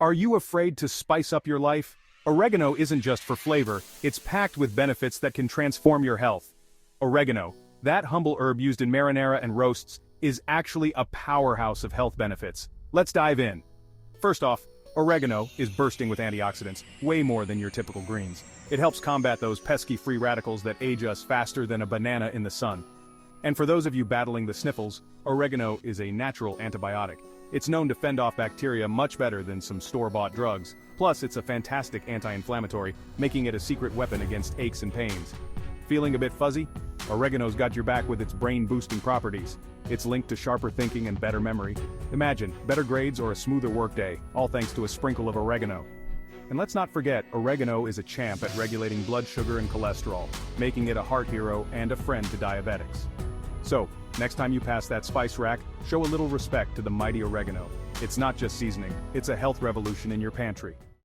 Are you afraid to spice up your life? Oregano isn't just for flavor, it's packed with benefits that can transform your health. Oregano, that humble herb used in marinara and roasts, is actually a powerhouse of health benefits. Let's dive in. First off, oregano is bursting with antioxidants, way more than your typical greens. It helps combat those pesky free radicals that age us faster than a banana in the sun. And for those of you battling the sniffles, oregano is a natural antibiotic. It's known to fend off bacteria much better than some store-bought drugs. Plus, it's a fantastic anti-inflammatory, making it a secret weapon against aches and pains. Feeling a bit fuzzy? Oregano's got your back with its brain-boosting properties. It's linked to sharper thinking and better memory. Imagine, better grades or a smoother workday, all thanks to a sprinkle of oregano. And let's not forget, oregano is a champ at regulating blood sugar and cholesterol, making it a heart hero and a friend to diabetics. So, next time you pass that spice rack, show a little respect to the mighty oregano. It's not just seasoning, it's a health revolution in your pantry.